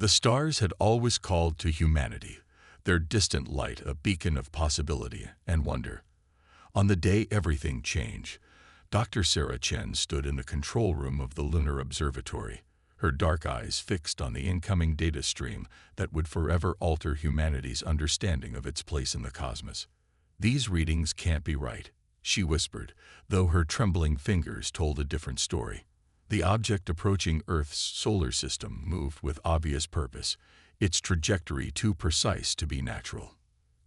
The stars had always called to humanity, their distant light a beacon of possibility and wonder. On the day everything changed, Dr. Sarah Chen stood in the control room of the Lunar Observatory, her dark eyes fixed on the incoming data stream that would forever alter humanity's understanding of its place in the cosmos. "These readings can't be right," she whispered, though her trembling fingers told a different story. The object approaching Earth's solar system moved with obvious purpose, its trajectory too precise to be natural.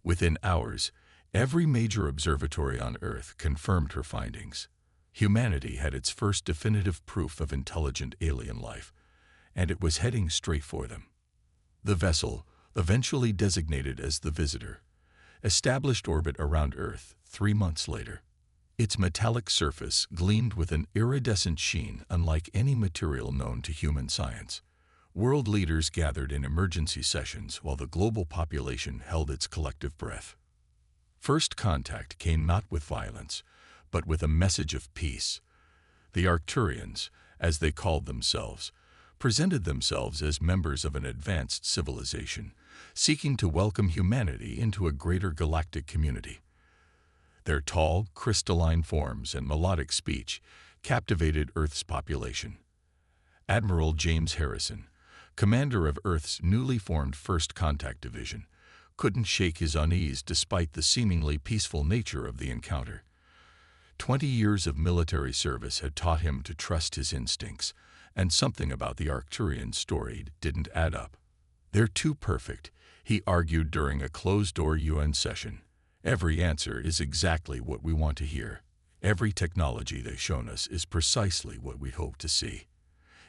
Within hours, every major observatory on Earth confirmed her findings. Humanity had its first definitive proof of intelligent alien life, and it was heading straight for them. The vessel, eventually designated as the Visitor, established orbit around Earth 3 months later. Its metallic surface gleamed with an iridescent sheen unlike any material known to human science. World leaders gathered in emergency sessions while the global population held its collective breath. First contact came not with violence, but with a message of peace. The Arcturians, as they called themselves, presented themselves as members of an advanced civilization, seeking to welcome humanity into a greater galactic community. Their tall, crystalline forms and melodic speech captivated Earth's population. Admiral James Harrison, commander of Earth's newly formed First Contact Division, couldn't shake his unease despite the seemingly peaceful nature of the encounter. 20 years of military service had taught him to trust his instincts, and something about the Arcturian story didn't add up. "They're too perfect," he argued during a closed-door UN session. "Every answer is exactly what we want to hear. Every technology they've shown us is precisely what we hope to see.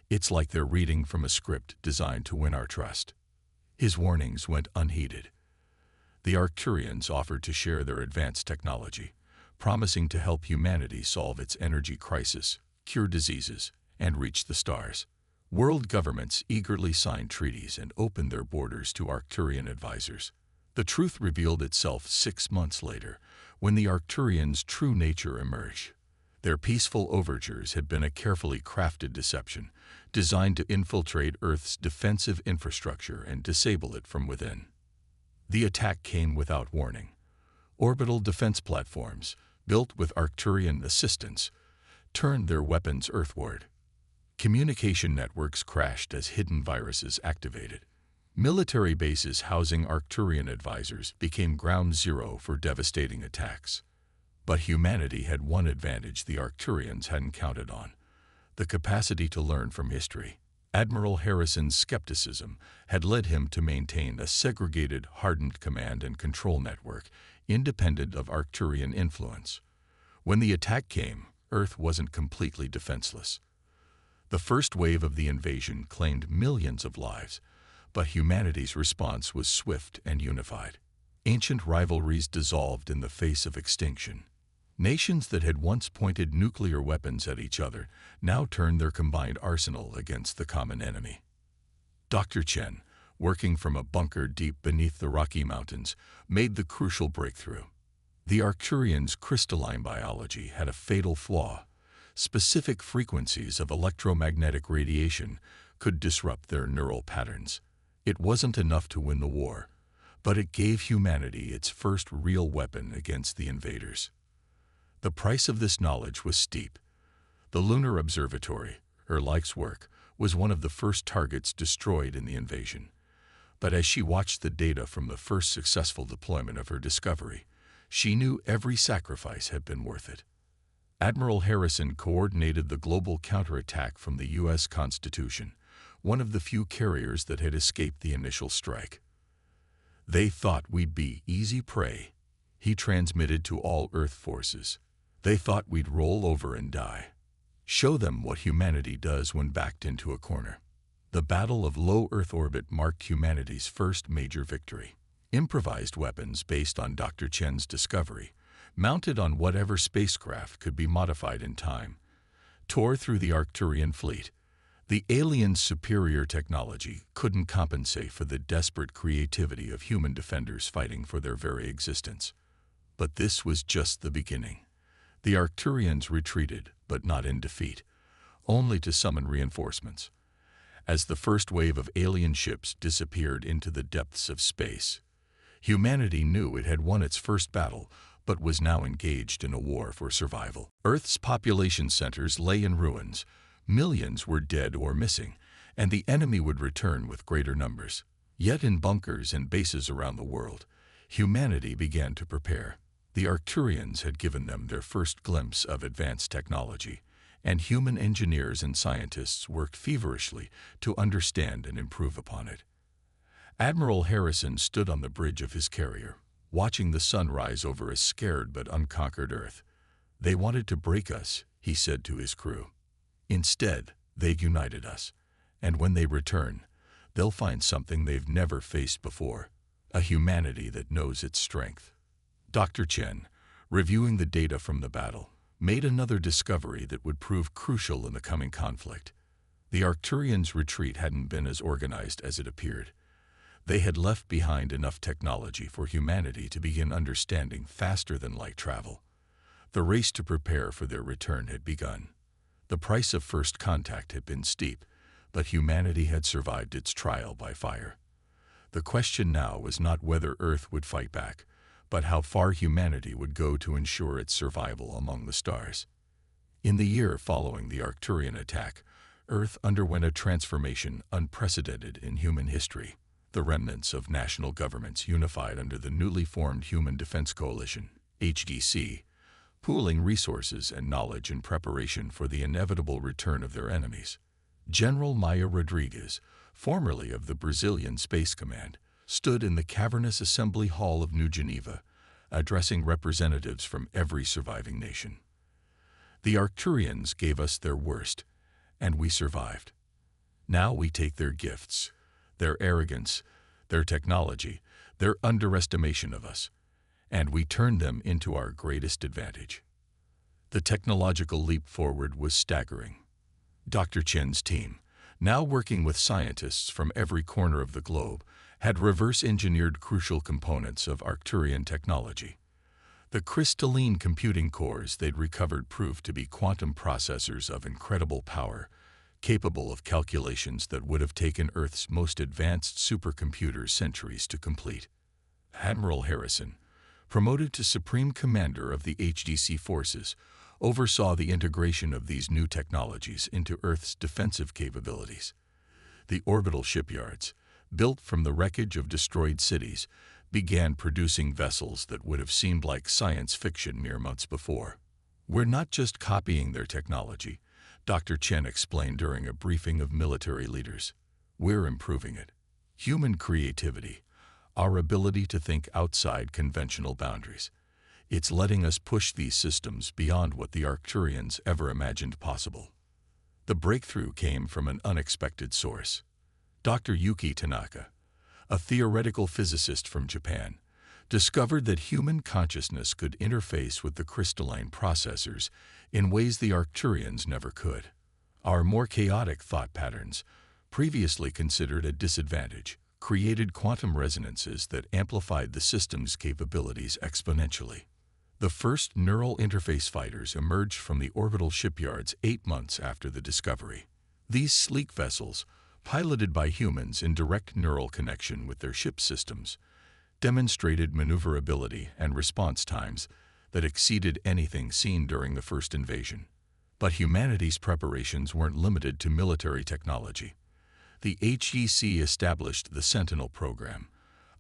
It's like they're reading from a script designed to win our trust." His warnings went unheeded. The Arcturians offered to share their advanced technology, promising to help humanity solve its energy crisis, cure diseases, and reach the stars. World governments eagerly signed treaties and opened their borders to Arcturian advisors. The truth revealed itself 6 months later, when the Arcturians' true nature emerged. Their peaceful overtures had been a carefully crafted deception, designed to infiltrate Earth's defensive infrastructure and disable it from within. The attack came without warning. Orbital defense platforms, built with Arcturian assistance, turned their weapons earthward. Communication networks crashed as hidden viruses activated. Military bases housing Arcturian advisors became ground zero for devastating attacks. But humanity had one advantage the Arcturians hadn't counted on: the capacity to learn from history. Admiral Harrison's skepticism had led him to maintain a segregated, hardened command and control network, independent of Arcturian influence. When the attack came, Earth wasn't completely defenseless. The first wave of the invasion claimed millions of lives, but humanity's response was swift and unified. Ancient rivalries dissolved in the face of extinction. Nations that had once pointed nuclear weapons at each other now turned their combined arsenal against the common enemy. Dr. Chen, working from a bunker deep beneath the Rocky Mountains, made the crucial breakthrough. The Arcturians' crystalline biology had a fatal flaw. Specific frequencies of electromagnetic radiation could disrupt their neural patterns. It wasn't enough to win the war, but it gave humanity its first real weapon against the invaders. The price of this knowledge was steep. The Lunar Observatory, her life's work, was one of the first targets destroyed in the invasion. But as she watched the data from the first successful deployment of her discovery, she knew every sacrifice had been worth it. Admiral Harrison coordinated the global counterattack from the U.S. Constitution, one of the few carriers that had escaped the initial strike. "They thought we'd be easy prey," he transmitted to all Earth forces. "They thought we'd roll over and die. Show them what humanity does when backed into a corner." The Battle of Low Earth Orbit marked humanity's first major victory. Improvised weapons based on Dr. Chen's discovery, mounted on whatever spacecraft could be modified in time, tore through the Arcturian fleet. The aliens' superior technology couldn't compensate for the desperate creativity of human defenders fighting for their very existence. But this was just the beginning. The Arcturians retreated, but not in defeat, only to summon reinforcements. As the first wave of alien ships disappeared into the depths of space, humanity knew it had won its first battle, but was now engaged in a war for survival. Earth's population centers lay in ruins. Millions were dead or missing, and the enemy would return with greater numbers. Yet in bunkers and bases around the world, humanity began to prepare. The Arcturians had given them their first glimpse of advanced technology, and human engineers and scientists worked feverishly to understand and improve upon it. Admiral Harrison stood on the bridge of his carrier, watching the sun rise over a scared but unconquered Earth. "They wanted to break us," he said to his crew. "Instead, they've united us, and when they return, they'll find something they've never faced before, a humanity that knows its strength." Dr. Chen, reviewing the data from the battle, made another discovery that would prove crucial in the coming conflict. The Arcturians' retreat hadn't been as organized as it appeared. They had left behind enough technology for humanity to begin understanding faster than light travel. The race to prepare for their return had begun. The price of first contact had been steep, but humanity had survived its trial by fire. The question now was not whether Earth would fight back, but how far humanity would go to ensure its survival among the stars. In the year following the Arcturian attack, Earth underwent a transformation unprecedented in human history. The remnants of national governments unified under the newly formed Human Defense Coalition, HDC, pooling resources and knowledge in preparation for the inevitable return of their enemies. General Maya Rodriguez, formerly of the Brazilian Space Command, stood in the cavernous Assembly Hall of New Geneva, addressing representatives from every surviving nation. "The Arcturians gave us their worst, and we survived. Now we take their gifts, their arrogance, their technology, their underestimation of us, and we turn them into our greatest advantage." The technological leap forward was staggering. Dr. Chen's team, now working with scientists from every corner of the globe, had reverse-engineered crucial components of Arcturian technology. The crystalline computing cores they'd recovered proved to be quantum processors of incredible power, capable of calculations that would have taken Earth's most advanced supercomputers centuries to complete. Admiral Harrison, promoted to Supreme Commander of the HDC forces, oversaw the integration of these new technologies into Earth's defensive capabilities. The orbital shipyards, built from the wreckage of destroyed cities, began producing vessels that would have seemed like science fiction mere months before. "We're not just copying their technology," Dr. Chen explained during a briefing of military leaders. "We're improving it. Human creativity, our ability to think outside conventional boundaries. It's letting us push these systems beyond what the Arcturians ever imagined possible." The breakthrough came from an unexpected source. Dr. Yuki Tanaka, a theoretical physicist from Japan, discovered that human consciousness could interface with the crystalline processors in ways the Arcturians never could. Our more chaotic thought patterns, previously considered a disadvantage, created quantum resonances that amplified the system's capabilities exponentially. The first neural interface fighters emerged from the orbital shipyards 8 months after the discovery. These sleek vessels, piloted by humans in direct neural connection with their ship systems, demonstrated maneuverability and response times that exceeded anything seen during the first invasion. But humanity's preparations weren't limited to military technology. The HEC established the Sentinel program,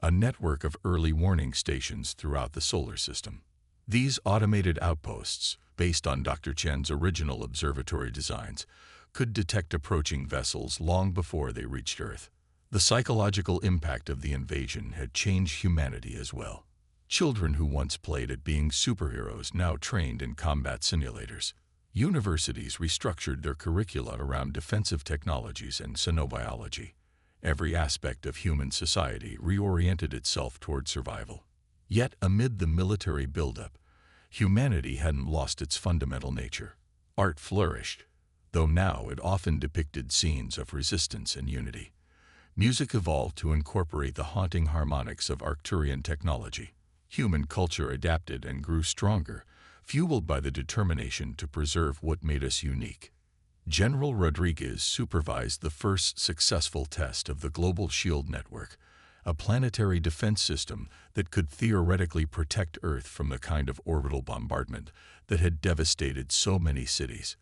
a network of early warning stations throughout the solar system. These automated outposts, based on Dr. Chen's original observatory designs, could detect approaching vessels long before they reached Earth. The psychological impact of the invasion had changed humanity as well. Children who once played at being superheroes now trained in combat simulators. Universities restructured their curricula around defensive technologies and xenobiology. Every aspect of human society reoriented itself toward survival. Yet, amid the military buildup, humanity hadn't lost its fundamental nature. Art flourished, though now it often depicted scenes of resistance and unity. Music evolved to incorporate the haunting harmonics of Arcturian technology. Human culture adapted and grew stronger, fueled by the determination to preserve what made us unique. General Rodriguez supervised the first successful test of the Global Shield Network, a planetary defense system that could theoretically protect Earth from the kind of orbital bombardment that had devastated so many cities.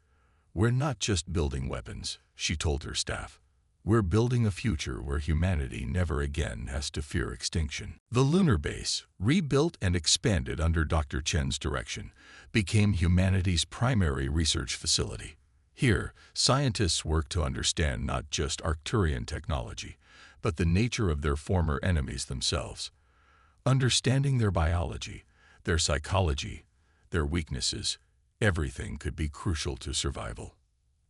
"We're not just building weapons," she told her staff. "We're building a future where humanity never again has to fear extinction." The lunar base, rebuilt and expanded under Dr. Chen's direction, became humanity's primary research facility. Here, scientists worked to understand not just Arcturian technology, but the nature of their former enemies themselves. Understanding their biology, their psychology, their weaknesses, everything could be crucial to survival.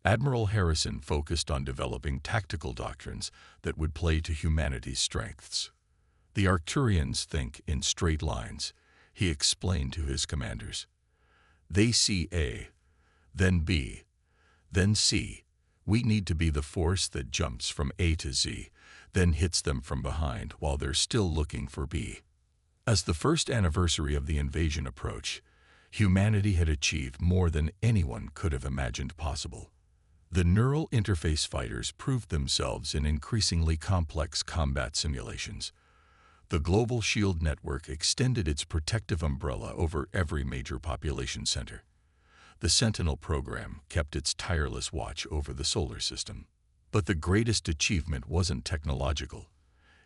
Admiral Harrison focused on developing tactical doctrines that would play to humanity's strengths. "The Arcturians think in straight lines," he explained to his commanders. "They see A, then B, then C. We need to be the force that jumps from A to Z, then hits them from behind while they're still looking for B." As the first anniversary of the invasion approached, humanity had achieved more than anyone could have imagined possible. The neural interface fighters proved themselves in increasingly complex combat simulations. The Global Shield Network extended its protective umbrella over every major population center. The Sentinel program kept its tireless watch over the solar system. But the greatest achievement wasn't technological.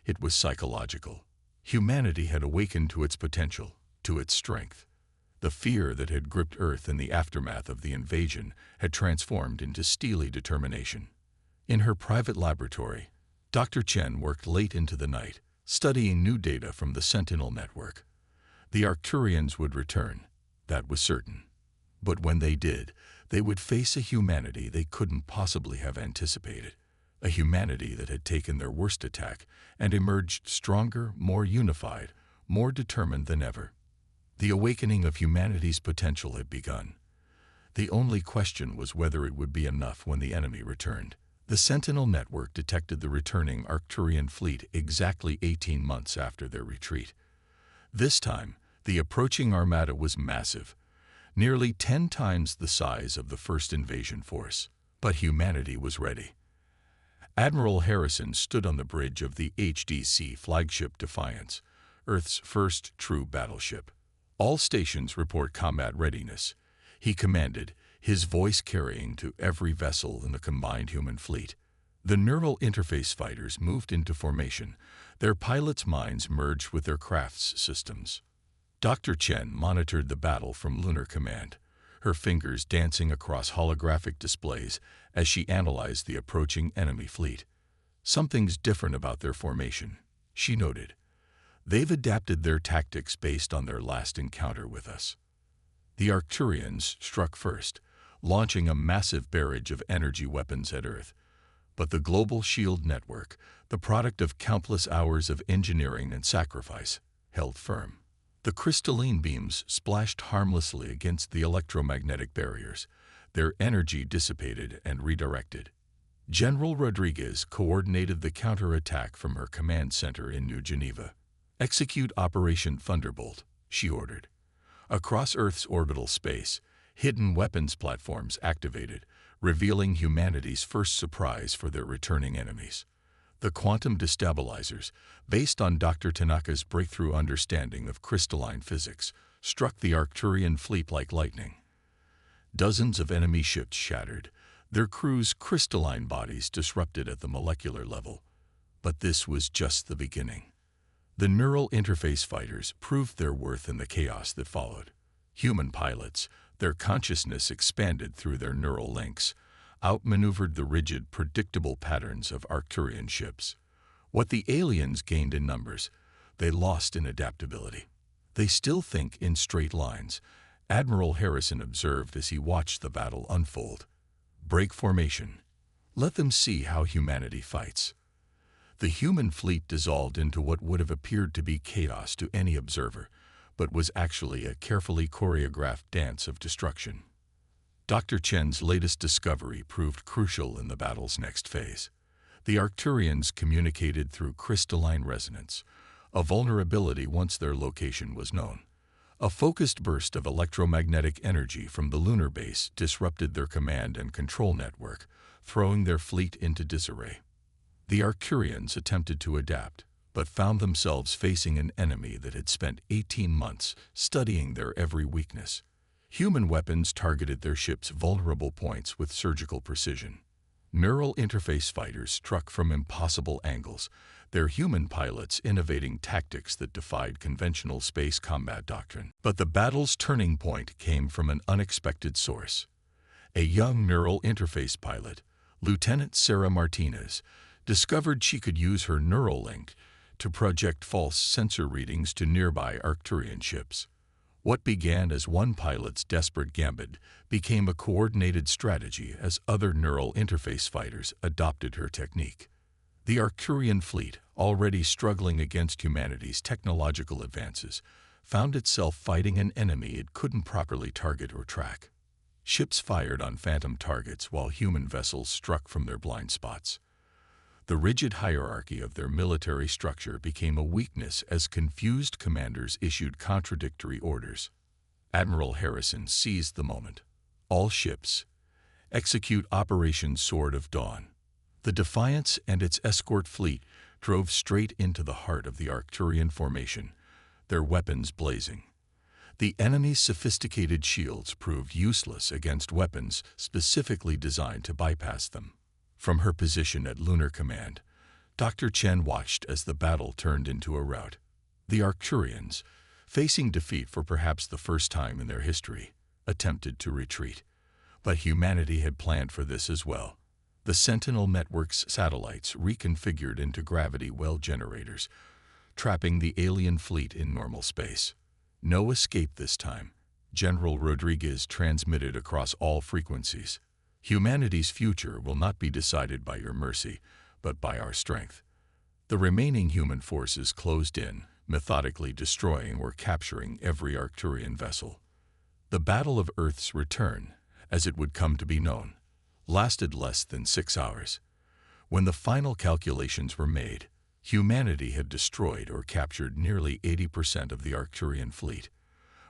It was psychological. Humanity had awakened to its potential, to its strength. The fear that had gripped Earth in the aftermath of the invasion had transformed into steely determination. In her private laboratory, Dr. Chen worked late into the night, studying new data from the Sentinel network. The Arcturians would return, that was certain. But when they did, they would face a humanity they couldn't possibly have anticipated. A humanity that had taken their worst attack and emerged stronger, more unified, more determined than ever. The awakening of humanity's potential had begun. The only question was whether it would be enough when the enemy returned. The Sentinel network detected the returning Arcturian fleet exactly 18 months after their retreat. This time, the approaching armada was massive, nearly 10 times the size of the first invasion force. But humanity was ready. Admiral Harrison stood on the bridge of the HDC flagship Defiance, Earth's first true battleship. "All stations report combat readiness," he commanded, his voice carrying to every vessel in the combined human fleet. The neural interface fighters moved into formation, their pilots' minds merged with their craft's systems. Dr. Chen monitored the battle from Lunar Command, her fingers dancing across holographic displays as she analyzed the approaching enemy fleet. "Something's different about their formation," she noted. "They've adapted their tactics based on their last encounter with us." The Arcturians struck first, launching a massive barrage of energy weapons at Earth. But the Global Shield Network, the product of countless hours of engineering and sacrifice, held firm. The crystalline beams splashed harmlessly against the electromagnetic barriers, their energy dissipated and redirected. General Rodriguez coordinated the counterattack from her command center in New Geneva. "Execute Operation Thunderbolt," she ordered. Across Earth's orbital space, hidden weapons platforms activated, revealing humanity's first surprise for their returning enemies. The quantum destabilizers, based on Dr. Tanaka's breakthrough understanding of crystalline physics, struck the Arcturian fleet like lightning. Dozens of enemy ships shattered, their crews' crystalline bodies disrupted at the molecular level. But this was just the beginning. The neural interface fighters proved their worth in the chaos that followed. Human pilots, their consciousness expanded through their neural links, outmaneuvered the rigid, predictable patterns of Arcturian ships. What the aliens gained in numbers, they lost in adaptability. "They still think in straight lines," Admiral Harrison observed as he watched the battle unfold. "Break formation. Let them see how humanity fights." The human fleet dissolved into what would have appeared to be chaos to any observer, but was actually a carefully choreographed dance of destruction. Dr. Chen's latest discovery proved crucial in the battle's next phase. The Arcturians communicated through crystalline resonance, a vulnerability once their location was known. A focused burst of electromagnetic energy from the lunar base disrupted their command and control network, throwing their fleet into disarray. The Arcturians attempted to adapt, but found themselves facing an enemy that had spent 18 months studying their every weakness. Human weapons targeted their ships' vulnerable points with surgical precision. Neural interface fighters struck from impossible angles, their human pilots innovating tactics that defied conventional space combat doctrine. But the battle's turning point came from an unexpected source. A young neural interface pilot, Lieutenant Sarah Martinez, discovered she could use her neural link to project false sensor readings to nearby Arcturian ships. What began as one pilot's desperate gambit became a coordinated strategy as other neural interface fighters adopted her technique. The Arcturian fleet, already struggling against humanity's technological advances, found itself fighting an enemy it couldn't properly target or track. Ships fired on phantom targets while human vessels struck from their blind spots. The rigid hierarchy of their military structure became a weakness as confused commanders issued contradictory orders. Admiral Harrison seized the moment. All ships, execute Operation Sword of Dawn. The Defiance and its escort fleet drove straight into the heart of the Arcturian formation, their weapons blazing. The enemy's sophisticated shields proved useless against weapons specifically designed to bypass them. From her position at Lunar Command, Dr. Chen watched as the battle turned into a rout. The Arcturians, facing defeat for perhaps the first time in their history, attempted to retreat. But humanity had planned for this as well. The Sentinel network's satellites reconfigured into gravity well generators, trapping the alien fleet in normal space. No escape this time, General Rodriguez transmitted across all frequencies. Humanity's future will not be decided by your mercy, but by our strength. The remaining human forces closed in, methodically destroying or capturing every Arcturian vessel. The Battle of Earth's Return, as it would come to be known, lasted less than 6 hours. When the final calculations were made, humanity had destroyed or captured nearly 80% of the Arcturian fleet.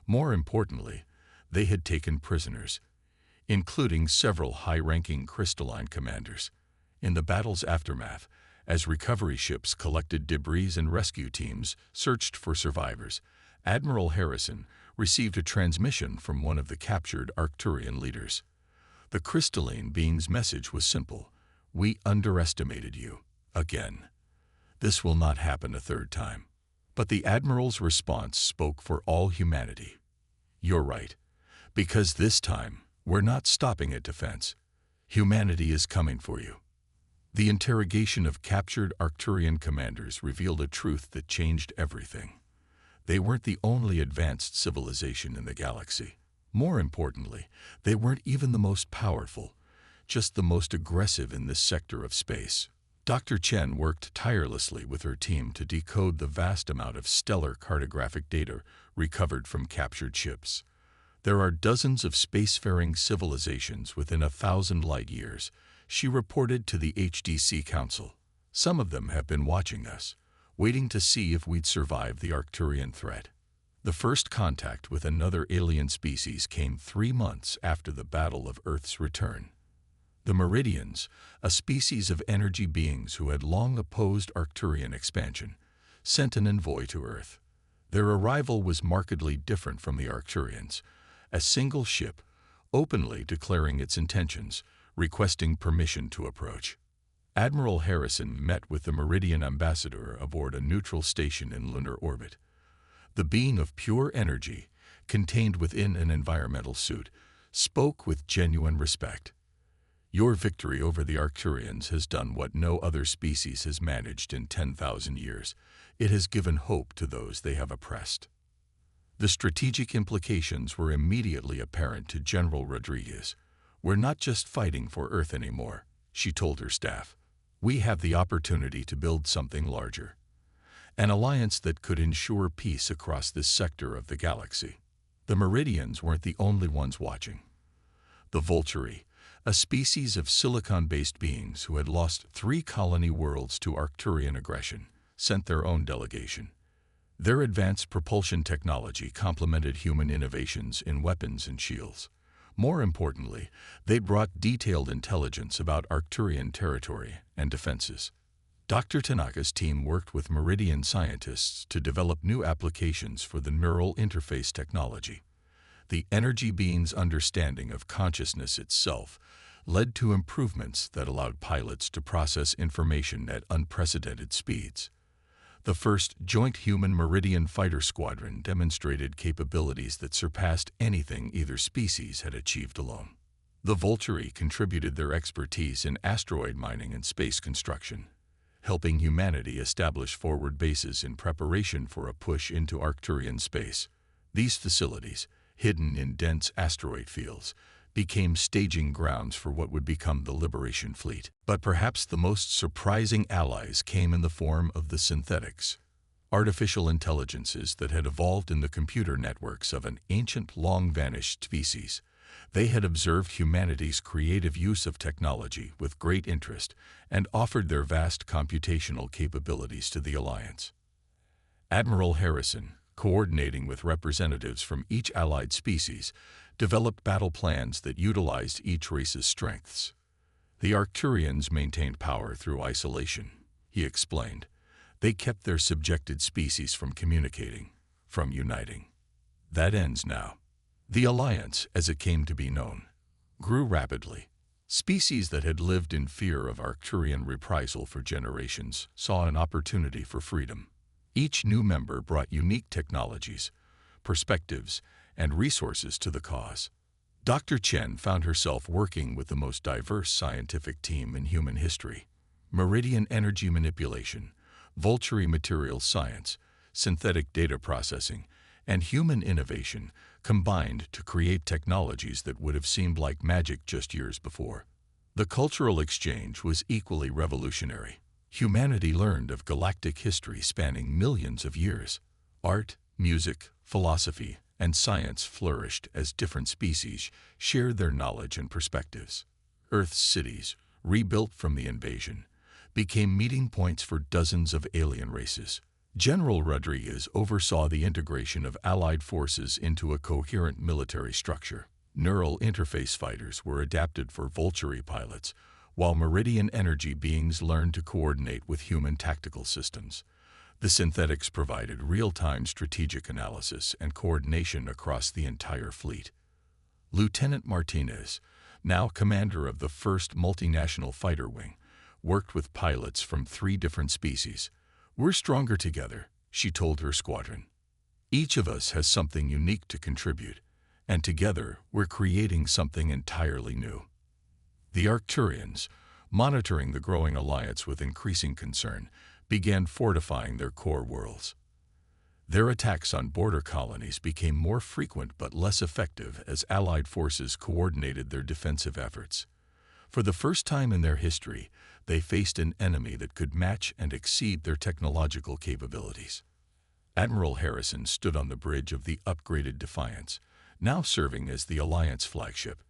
More importantly, they had taken prisoners, including several high-ranking crystalline commanders. In the battle's aftermath, as recovery ships collected debris and rescue teams searched for survivors, Admiral Harrison received a transmission from one of the captured Arcturian leaders. The crystalline being's message was simple: "We underestimated you. Again. This will not happen a third time." But the Admiral's response spoke for all humanity. "You're right. Because this time, we're not stopping at defense. Humanity is coming for you." The interrogation of captured Arcturian commanders revealed a truth that changed everything. They weren't the only advanced civilization in the galaxy. More importantly, they weren't even the most powerful, just the most aggressive in this sector of space. Dr. Chen worked tirelessly with her team to decode the vast amount of stellar cartographic data recovered from captured ships. There are dozens of spacefaring civilizations within 1,000 light-years, she reported to the HDC Council. Some of them have been watching us, waiting to see if we'd survive the Arcturian threat. The first contact with another alien species came 3 months after the Battle of Earth's Return. The Meridians, a species of energy beings who had long opposed Arcturian expansion, sent an envoy to Earth. Their arrival was markedly different from the Arcturians, a single ship, openly declaring its intentions, requesting permission to approach. Admiral Harrison met with the Meridian ambassador aboard a neutral station in lunar orbit. The being of pure energy, contained within an environmental suit, spoke with genuine respect. "Your victory over the Arcturians has done what no other species has managed in 10,000 years. It has given hope to those they have oppressed." The strategic implications were immediately apparent to General Rodriguez. "We're not just fighting for Earth anymore," she told her staff. "We have the opportunity to build something larger. An alliance that could ensure peace across this sector of the galaxy." The Meridians weren't the only ones watching. The Vulturi, a species of silicon-based beings who had lost 3 colony worlds to Arcturian aggression, sent their own delegation. Their advanced propulsion technology complemented human innovations in weapons and shields. More importantly, they brought detailed intelligence about Arcturian territory and defenses. Dr. Tanaka's team worked with Meridian scientists to develop new applications for the neural interface technology. The energy being's understanding of consciousness itself led to improvements that allowed pilots to process information at unprecedented speeds. The first joint human Meridian fighter squadron demonstrated capabilities that surpassed anything either species had achieved alone. The Vulturi contributed their expertise in asteroid mining and space construction, helping humanity establish forward bases in preparation for a push into Arcturian space. These facilities, hidden in dense asteroid fields, became staging grounds for what would become the Liberation Fleet. But perhaps the most surprising allies came in the form of the synthetics, artificial intelligences that had evolved in the computer networks of an ancient, long-vanished species. They had observed humanity's creative use of technology with great interest and offered their vast computational capabilities to the Alliance. Admiral Harrison, coordinating with representatives from each allied species, developed battle plans that utilized each race's strengths. The Arcturians maintained power through isolation, he explained. They kept their subjected species from communicating, from uniting. That ends now. The Alliance, as it came to be known, grew rapidly. Species that had lived in fear of Arcturian reprisal for generations saw an opportunity for freedom. Each new member brought unique technologies, perspectives, and resources to the cause. Dr. Chen found herself working with the most diverse scientific team in human history. Meridian energy manipulation, Vulturi materials science, synthetic data processing, and human innovation combined to create technologies that would have seemed like magic just years before. The cultural exchange was equally revolutionary. Humanity learned of galactic history spanning millions of years. Art, music, philosophy, and science flourished as different species shared their knowledge and perspectives. Earth's cities, rebuilt from the invasion, became meeting points for dozens of alien races. General Rodriguez oversaw the integration of Allied forces into a coherent military structure. Neural interface fighters were adapted for Vulturi pilots, while Meridian energy beings learned to coordinate with human tactical systems. The synthetics provided real-time strategic analysis and coordination across the entire fleet. Lieutenant Martinez, now commander of the 1st Multinational Fighter Wing, worked with pilots from 3 different species. "We're stronger together," she told her squadron. "Each of us has something unique to contribute, and together we're creating something entirely new." The Arcturians, monitoring the growing alliance with increasing concern, began fortifying their core worlds. Their attacks on border colonies became more frequent but less effective as Allied forces coordinated their defensive efforts. For the first time in their history, they faced an enemy that could match and exceed their technological capabilities. Admiral Harrison stood on the bridge of the upgraded Defiance, now serving as the Alliance flagship.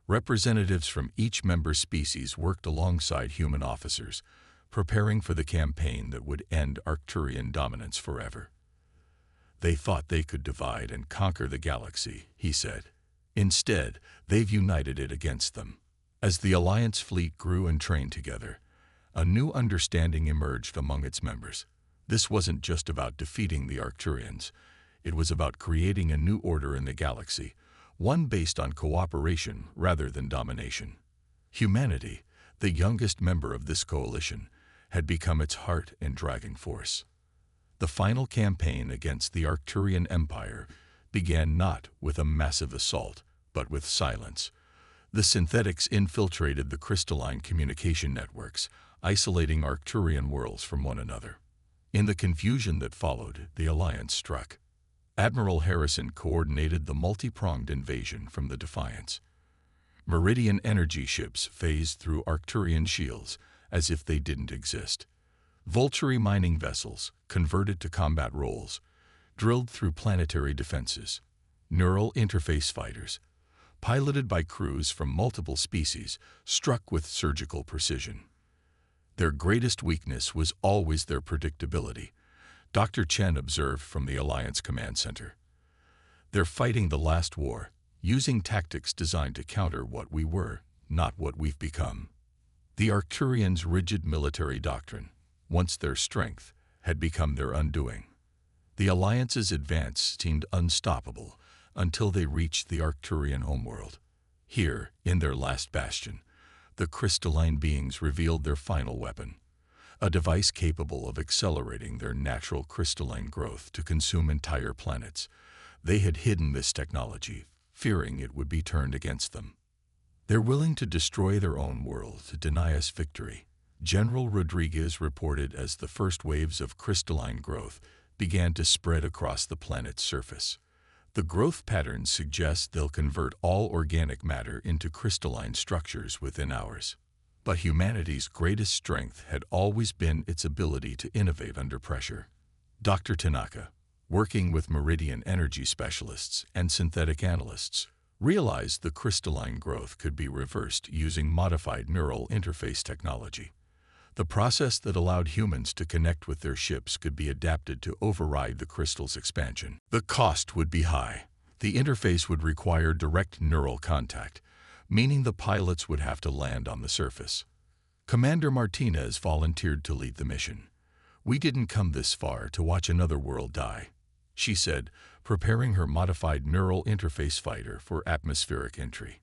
Representatives from each member species worked alongside human officers, preparing for the campaign that would end Arcturian dominance forever. "They thought they could divide and conquer the galaxy," he said. "Instead, they've united it against them." As the Alliance fleet grew and trained together, a new understanding emerged among its members. This wasn't just about defeating the Arcturians. It was about creating a new order in the galaxy, one based on cooperation rather than domination. Humanity, the youngest member of this coalition, had become its heart and driving force. The final campaign against the Arcturian Empire began not with a massive assault, but with silence. The synthetics infiltrated the crystalline communication networks, isolating Arcturian worlds from one another. In the confusion that followed, the Alliance struck. Admiral Harrison coordinated the multi-pronged invasion from the Defiance. Meridian energy ships phased through Arcturian shields as if they didn't exist. Vulturi mining vessels, converted to combat roles, drilled through planetary defenses. Neural interface fighters, piloted by crews from multiple species, struck with surgical precision. Their greatest weakness was always their predictability. Dr. Chen observed from the Alliance Command Center. They're fighting the last war, using tactics designed to counter what we were, not what we've become. The Arcturians' rigid military doctrine, once their strength, had become their undoing. The Alliance's advance seemed unstoppable until they reached the Arcturian homeworld. Here, in their last bastion, the crystalline beings revealed their final weapon, a device capable of accelerating their natural crystalline growth to consume entire planets. They had hidden this technology, fearing it would be turned against them. They're willing to destroy their own world to deny us victory, General Rodriguez reported as the first waves of crystalline growth began to spread across the planet's surface. The growth patterns suggest they'll convert all organic matter into crystalline structures within hours. But humanity's greatest strength had always been its ability to innovate under pressure. Dr. Tanaka, working with meridian energy specialists and synthetic analysts, realized the crystalline growth could be reversed using modified neural interface technology. The process that allowed humans to connect with their ships could be adapted to override the crystal's expansion. The cost would be high. The interface would require direct neural contact, meaning the pilots would have to land on the surface. Commander Martinez volunteered to lead the mission. "We didn't come this far to watch another world die," she said, preparing her modified neural interface fighter for atmospheric entry.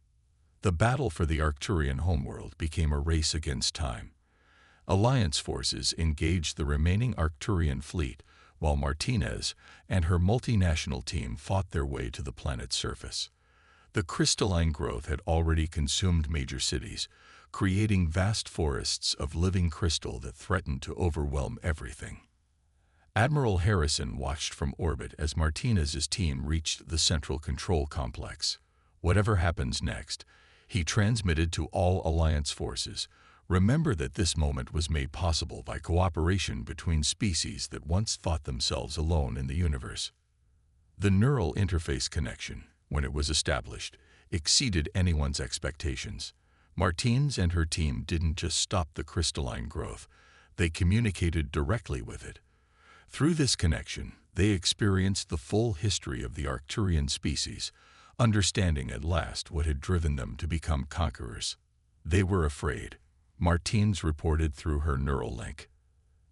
The battle for the Arcturian homeworld became a race against time. Alliance forces engaged the remaining Arcturian fleet, while Martinez and her multinational team fought their way to the planet's surface. The crystalline growth had already consumed major cities, creating vast forests of living crystal that threatened to overwhelm everything. Admiral Harrison watched from orbit as Martinez's team reached the central control complex. Whatever happens next, he transmitted to all Alliance forces, remember that this moment was made possible by cooperation between species that once thought themselves alone in the universe. The neural interface connection, when it was established, exceeded anyone's expectations. Martins and her team didn't just stop the crystalline growth, they communicated directly with it. Through this connection, they experienced the full history of the Arcturian species, understanding at last what had driven them to become conquerors. They were afraid, Martins reported through her neural link.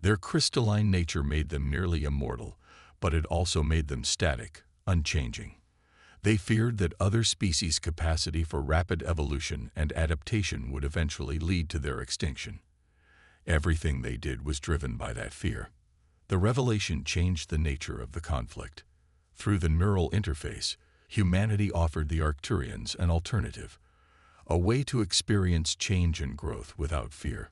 Their crystalline nature made them nearly immortal, but it also made them static, unchanging. They feared that other species' capacity for rapid evolution and adaptation would eventually lead to their extinction. Everything they did was driven by that fear. The revelation changed the nature of the conflict. Through the neural interface, humanity offered the Arcturians an alternative, a way to experience change and growth without fear.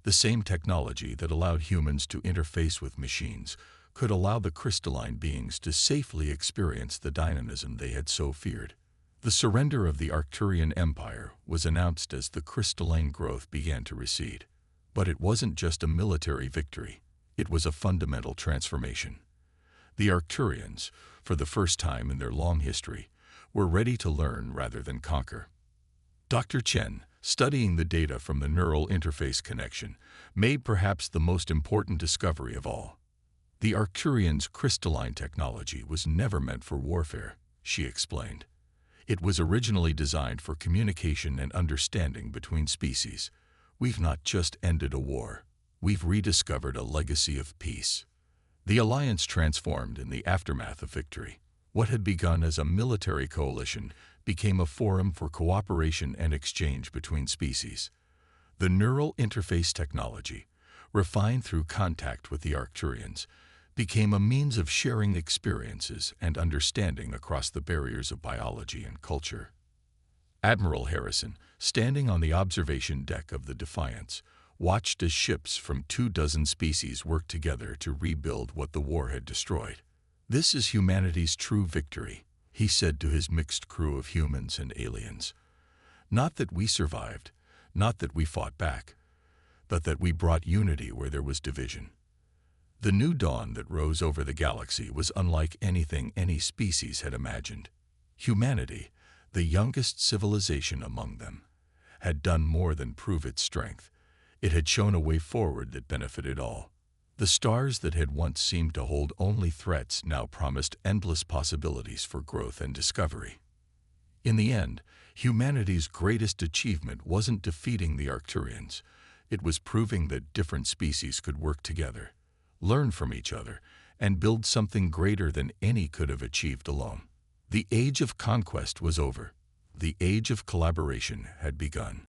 The same technology that allowed humans to interface with machines could allow the crystalline beings to safely experience the dynamism they had so feared. The surrender of the Arcturian Empire was announced as the crystalline growth began to recede. But it wasn't just a military victory. It was a fundamental transformation. The Arcturians, for the first time in their long history, were ready to learn rather than conquer. Dr. Chen, studying the data from the neural interface connection, made perhaps the most important discovery of all. The Arcturians' crystalline technology was never meant for warfare, she explained. It was originally designed for communication and understanding between species. We've not just ended a war. We've rediscovered a legacy of peace. The Alliance transformed in the aftermath of victory. What had begun as a military coalition became a forum for cooperation and exchange between species. The neural interface technology, refined through contact with the Arcturians, became a means of sharing experiences and understanding across the barriers of biology and culture. Admiral Harrison, standing on the observation deck of the Defiance, watched as ships from 24 species worked together to rebuild what the war had destroyed. "This is humanity's true victory," he said to his mixed crew of humans and aliens. "Not that we survived, not that we fought back, but that we brought unity where there was division." The new dawn that rose over the galaxy was unlike anything any species had imagined. Humanity, the youngest civilization among them, had done more than prove its strength. It had shown a way forward that benefited all. The stars that had once seemed to hold only threats now promised endless possibilities for growth and discovery. In the end, humanity's greatest achievement wasn't defeating the Arcturians. It was proving that different species could work together, learn from each other, and build something greater than any could have achieved alone. The age of conquest was over. The age of collaboration had begun.